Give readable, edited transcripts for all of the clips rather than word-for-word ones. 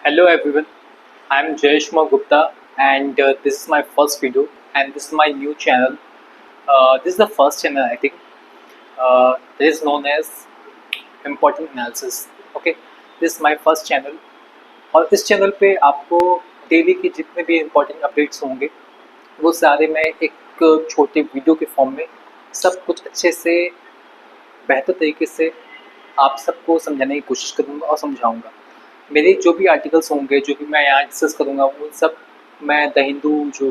Hello everyone, I am Jayesh Kumar Gupta and this is my first video and this is my new channel. This is the first channel I think. This is known as Important Analysis. Okay, this is my first channel और इस channel पे आपको daily के जितने भी important updates होंगे वो सारे मैं एक छोटे वीडियो के फॉर्म में सब कुछ अच्छे से बेहतर तरीके से आप सबको समझाने की कोशिश करूँगा और समझाऊँगा। मेरे जो भी आर्टिकल्स होंगे, जो भी मैं यहाँ डिस्कस करूँगा, वो सब मैं द हिंदू जो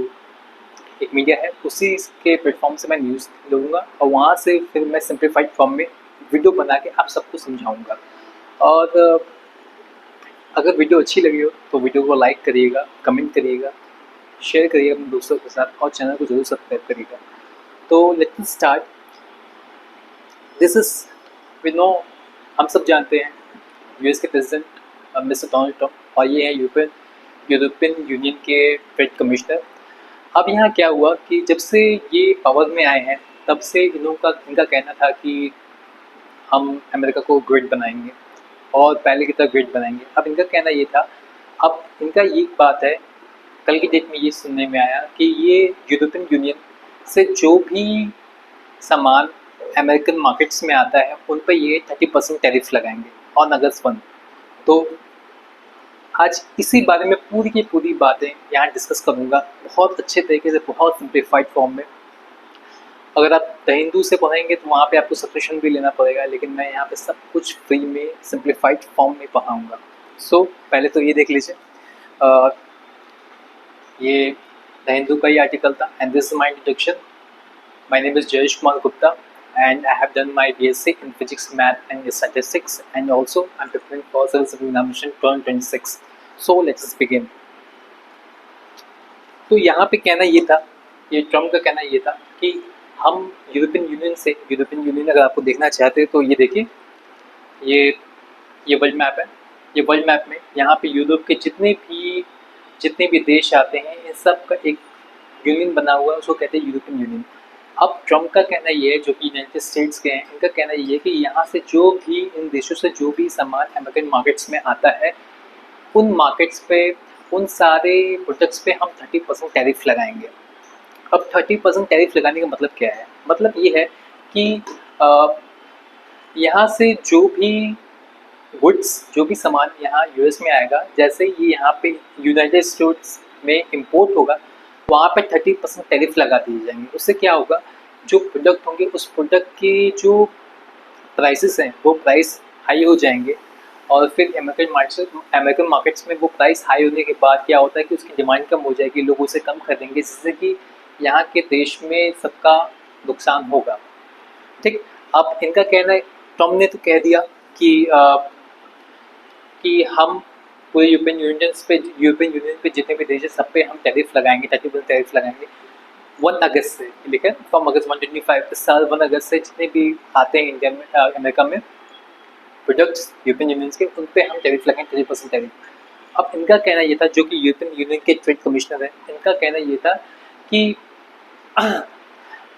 एक मीडिया है उसी के प्लेटफॉर्म से मैं न्यूज़ लूँगा और वहाँ से फिर मैं सिंप्लीफाइड फॉर्म में वीडियो बना के आप सबको समझाऊँगा। और अगर वीडियो अच्छी लगी हो तो वीडियो को लाइक करिएगा, कमेंट करिएगा, शेयर करिएगा अपने दोस्तों के साथ और चैनल को ज़रूर सब्सक्राइब करिएगा। तो let's start. This is we know, हम सब जानते हैं यूएस के प्रेसिडेंट मिस्टर डोनाल्ड ट्रम्प और ये है यूरोपियन यूनियन के ट्रेड कमिश्नर। अब यहाँ क्या हुआ कि जब से ये पावर में आए हैं तब से इनका कहना था कि हम अमेरिका को ग्रेट बनाएंगे और पहले की तरह ग्रेट बनाएंगे। अब इनका कहना ये था, अब इनका ये बात है, कल की डेट में ये सुनने में आया कि ये यूरोपियन यूनियन से जो भी सामान अमेरिकन मार्केट्स में आता है उन पर ये 30% टैरिफ लगाएंगे ऑन अगस्त 1। तो आज इसी बारे में पूरी की पूरी बातें यहाँ डिस्कस करूँगा बहुत अच्छे तरीके से, बहुत सिंप्लीफाइड फॉर्म में। अगर आप द हिंदू से पढ़ेंगे तो वहाँ पे आपको सब्सक्रिप्शन भी लेना पड़ेगा, लेकिन मैं यहाँ पे सब कुछ फ्री में सिंप्लीफाइड फॉर्म में पढ़ाऊँगा। सो पहले तो ये देख लीजिए, ये द हिंदू का ही आर्टिकल था and this is my introduction. My name is Jayesh Kumar Gupta and I have done my BSc in Physics, Math and Statistics, and also I'm preparing for Civil Service Examination 2026. So let's begin. तो यहाँ पे कहना ये था, ये Trump का कहना ये था कि हम यूरोपियन यूनियन अगर आपको देखना चाहते हैं तो ये देखिए, ये वर्ल्ड मैप है। ये वर्ल्ड मैप में यहाँ पे यूरोप के जितने भी देश आते हैं इन सब का एक यूनियन बना हुआ है, उसको कहते हैं यूरोपियन यूनियन। अब ट्रम्प का कहना ये है, जो कि यूनाइटेड स्टेट्स के हैं, इनका कहना ये है कि यहाँ से जो भी इन देशों से जो भी सामान अमेरिकन मार्केट्स में आता है उन मार्केट्स पे, उन सारे प्रोडक्ट्स पे हम 30% टैरिफ लगाएंगे। अब 30% टैरिफ लगाने का मतलब क्या है? मतलब ये है कि यहाँ से जो भी गुड्स, जो भी सामान यहाँ यूएस में आएगा, जैसे ये यहाँ पे यूनाइटेड स्टेट्स में इम्पोर्ट होगा वहाँ पे 30% टैरिफ लगा दिए जाएंगे। उससे क्या होगा, जो प्रोडक्ट होंगे उस प्रोडक्ट के जो प्राइसेस हैं वो प्राइस हाई हो जाएंगे और फिर अमेरिकन मार्केट्स में वो प्राइस हाई होने के बाद क्या होता है कि उसकी डिमांड कम हो जाएगी, लोग उसे कम खरीदेंगे, जिससे कि यहाँ के देश में सबका नुकसान होगा। ठीक, अब इनका कहना है, ट्रम्प ने तो कह दिया कि हम पूरे यूरोपियन यूनियन पे जितने भी देश है सब पे हम टैरिफ लगाएंगे, 30% टैरिफ लगाएंगे 1 अगस्त से, ठीक है, फ्रॉम अगस्त 125 साल 1 अगस्त से जितने भी आते हैं इंडिया में, अमेरिका में प्रोडक्ट्स यूरोपियन यूनियन के, उन पे हम टैरिफ लगाएंगे 30% टैरिफ। अब इनका कहना ये था, जो कि यूरोपियन यूनियन के ट्रेड कमिश्नर हैं, इनका कहना ये था कि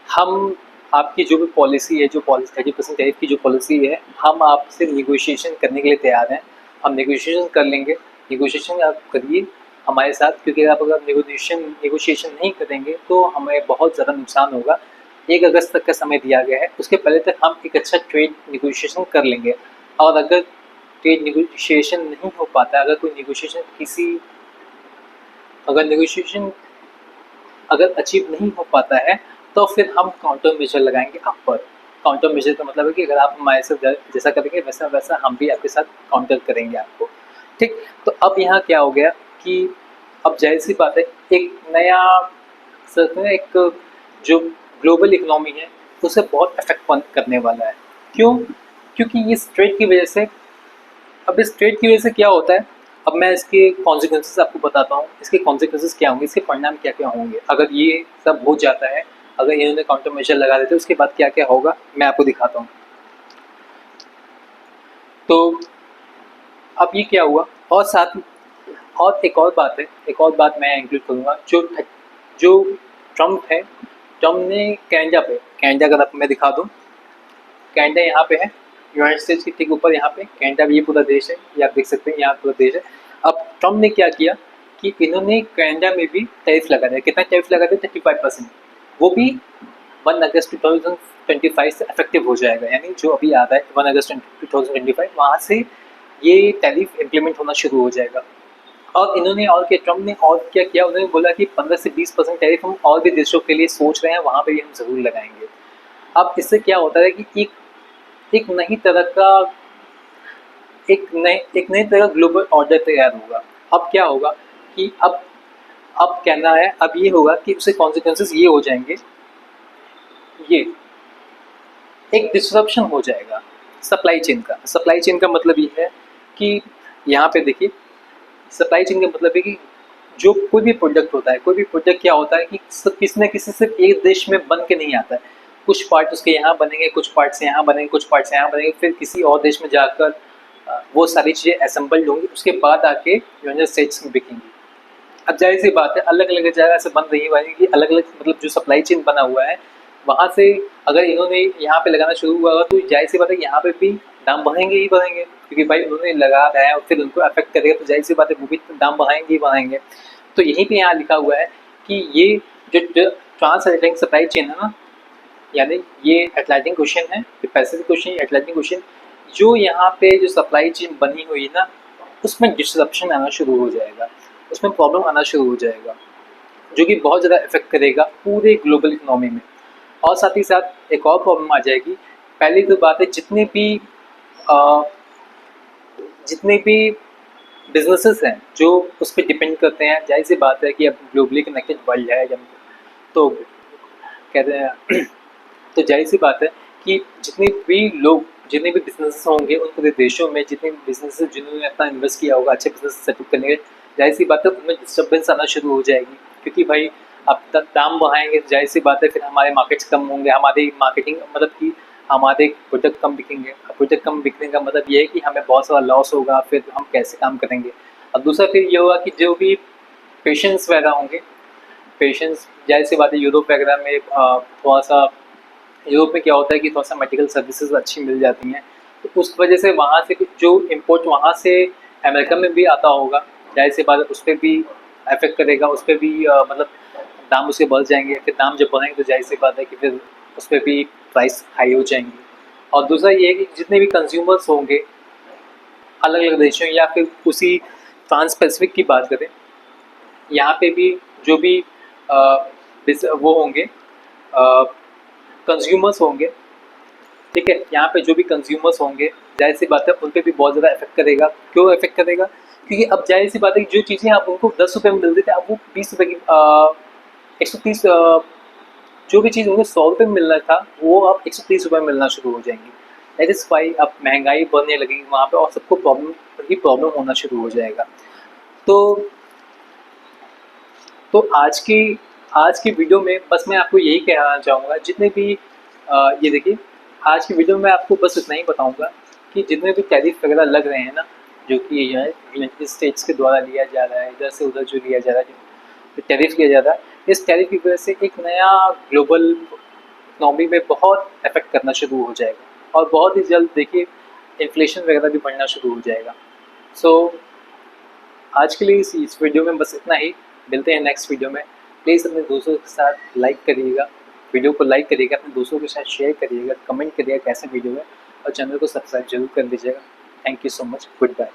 हम आपकी जो भी पॉलिसी है, जो पॉलिसी 30% टैरिफ की जो पॉलिसी है, हम आपसे निगोशिएशन करने के लिए तैयार हैं, हम नेगोशिएशन कर लेंगे, नेगोशिएशन आप करिए हमारे साथ, क्योंकि आप अगर नेगोशिएशन नहीं करेंगे तो हमें बहुत ज़्यादा नुकसान होगा। 1 अगस्त तक का समय दिया गया है, उसके पहले तक हम एक अच्छा ट्रेड नेगोशिएशन कर लेंगे। और अगर ट्रेड नेगोशिएशन नहीं हो पाता, अगर अचीव नहीं हो पाता है तो फिर हम काउंटर मेजर लगाएंगे आप पर। काउंटर मेजर का मतलब है कि अगर आप हमारे साथ जैसा करेंगे वैसा हम भी आपके साथ काउंटर करेंगे आपको। ठीक, तो अब यहाँ क्या हो गया कि अब जाहिर सी बात है, एक नया एक जो ग्लोबल इकोनॉमी है उसे बहुत इफेक्ट करने वाला है। क्यों? क्योंकि इस ट्रेड की वजह से, अब इस ट्रेड की वजह से क्या होता है, अब मैं इसके कॉन्सिक्वेंसेस आपको बताता हूँ। इसके कॉन्सिक्वेंसेस क्या होंगे, इसके परिणाम क्या क्या होंगे अगर ये सब हो जाता है, अगर इन्होंने काउंटर मेजर लगा देते उसके बाद क्या क्या होगा मैं आपको दिखाता हूँ। तो अब ये क्या हुआ, और साथ और एक और बात मैं इंक्लूड करूँगा, जो ट्रम्प है, ट्रम्प ने कनाडा अगर आप मैं दिखा दूँ, कनाडा यहाँ पे है, यूनाइटेड स्टेट्स के ठीक ऊपर यहाँ पे कनाडा, ये पूरा देश है, ये आप देख सकते हैं यहाँ पूरा देश है। अब ट्रम्प ने क्या किया कि इन्होंने कनाडा में भी टैरिफ लगा दिया। कितना टैरिफ लगा दिया? 35%। वो भी 1 अगस्त 2025 से इफेक्टिव हो जाएगा, यानी जो अभी आ रहा है 1 अगस्त 2025, वहाँ से ये टैरिफ इम्प्लीमेंट होना शुरू हो जाएगा। और इन्होंने और क्या, ट्रम्प ने और क्या किया, उन्होंने बोला कि 15 से 20% टैरिफ हम और भी देशों के लिए सोच रहे हैं, वहाँ पे भी हम ज़रूर लगाएंगे। अब इससे क्या होता है कि एक नई तरह का एक नई तरह का ग्लोबल ऑर्डर तैयार होगा। अब क्या होगा कि अब कहना है, अब ये होगा कि उसके कॉन्सिक्वेंसेस ये हो जाएंगे, ये एक डिसरप्शन हो जाएगा सप्लाई चेन का। सप्लाई चेन का मतलब ये है कि यहाँ पे देखिए, सप्लाई चेन का मतलब है कि जो कोई भी प्रोडक्ट होता है, कोई भी प्रोडक्ट क्या होता है कि किसी न किसी सिर्फ एक देश में बन के नहीं आता है। कुछ पार्ट उसके यहाँ बनेंगे, कुछ पार्ट्स यहाँ बनेंगे, कुछ पार्ट्स यहाँ बनेंगे, फिर किसी और देश में जाकर वो सारी चीज़ें असेंबल्ड होंगी, उसके बाद आके यूनाइटेड स्टेट्स में बिकेंगी। अब जाहिर सी बात है, अलग अलग जगह से बन रही है कि अलग अलग, मतलब जो सप्लाई चेन बना हुआ है वहाँ से अगर इन्होंने यहाँ पे लगाना शुरू हुआ तो जाहिर सी बात है यहाँ पे भी दाम बढ़ेंगे ही बढ़ेंगे, क्योंकि भाई उन्होंने लगा रहा है और फिर उनको अफेक्ट करेगा, तो जाहिर सी बात है वो भी दाम बढ़ाएंगे ही बढ़ाएंगे। तो यहीं पे यहाँ लिखा हुआ है कि ये जो ट्रांस अटलांटिक सप्लाई चेन है ना, यानी ये अटलांटिक ओशन है, ये पैसिफिक ओशन, अटलांटिक ओशन, जो यहाँ पे जो सप्लाई चेन बनी हुई है ना, उसमें डिस्ट्रप्शन आना शुरू हो जाएगा, उसमें प्रॉब्लम आना शुरू हो जाएगा, जो कि बहुत ज़्यादा इफेक्ट करेगा पूरे ग्लोबल इकोनॉमी में। और साथ ही साथ एक और प्रॉब्लम आ जाएगी। पहली तो बात है, जितने भी बिजनेसेस हैं जो उस पर डिपेंड करते हैं, जाहिर सी बात है कि अब ग्लोबली कनेक्टेड वर्ल्ड है जब, तो कहते हैं तो जाहिर सी बात है कि जितने भी बिजनेस होंगे उन पूरे देशों में, जितने भी बिजनेस जिन्होंने अपना इन्वेस्ट किया होगा अच्छे बिजनेस सेटअप करने के, जाहिर सी बात है उनमें डिस्टर्बेंस आना शुरू हो जाएगी, क्योंकि भाई अब तक दाम बढ़ाएंगे, जाहिर सी बात है फिर हमारे मार्केट्स कम होंगे, हमारी मार्केटिंग मतलब कि हमारे प्रोडक्ट कम बिकेंगे। प्रोडक्ट कम बिकने का मतलब ये है कि हमें बहुत सारा लॉस होगा, फिर हम कैसे काम करेंगे। अब दूसरा फिर ये होगा कि जो भी पेशेंट्स वगैरह होंगे, पेशेंट्स जाहिर सी बात है यूरोप वगैरह में थोड़ा सा, यूरोप में क्या होता है कि थोड़ा सा मेडिकल सर्विसेज अच्छी मिल जाती हैं, तो उस वजह से वहाँ से जो इम्पोर्ट वहाँ से अमेरिका में भी आता होगा, जाहिर सी बात है उस पर भी इफेक्ट करेगा, उस पर भी मतलब दाम उसके बढ़ जाएंगे। फिर दाम जब बढ़ेंगे तो जाहिर सी बात है कि फिर उस पर भी प्राइस हाई हो जाएंगी। और दूसरा ये है कि जितने भी कंज्यूमर्स होंगे अलग अलग देशों, या फिर उसी ट्रांस पैसिफिक की बात करें, यहाँ पे भी जो भी वो होंगे कंज्यूमर्स होंगे, ठीक है, यहाँ पे जो भी कंज्यूमर्स होंगे जाहिर सी बात है उन पर भी बहुत ज़्यादा इफेक्ट करेगा। क्यों इफेक्ट करेगा? क्योंकि अब जाहिर सी बात है कि जो चीज़ें आप उनको 10 रुपये में मिल रही थी, अब वो 20 रुपये की 130, जो भी चीज़ उनको 100 रुपये में मिलना था वो अब 130 रुपये में मिलना शुरू हो जाएंगी। दैट इज़ वाई अब महंगाई बढ़ने लगेगी वहाँ पे, और सबको प्रॉब्लम होना शुरू हो जाएगा। तो आज की वीडियो में बस मैं आपको यही कहना चाहूँगा, जितने भी ये देखिए, आज की वीडियो में आपको बस इतना ही बताऊँगा कि जितने भी टैरिफ वगैरह लग रहे हैं ना, जो कि यूनाइटेड स्टेट्स के द्वारा लिया जा रहा है, इधर से उधर जो लिया जा रहा है, जो टैरिफ किया जा रहा है, इस टैरिफ की वजह से एक नया ग्लोबल इकनॉमी में बहुत इफेक्ट करना शुरू हो जाएगा, और बहुत ही जल्द देखिए इन्फ्लेशन वगैरह भी बढ़ना शुरू हो जाएगा। सो आज के लिए इस वीडियो में बस इतना ही। मिलते हैं नेक्स्ट वीडियो में। प्लीज़ अपने दोस्तों के साथ लाइक करिएगा, वीडियो को लाइक करिएगा, अपने दोस्तों के साथ शेयर करिएगा, कमेंट करिएगा कैसे वीडियो है, और चैनल को सब्सक्राइब जरूर कर दीजिएगा। Thank you so much, good bye.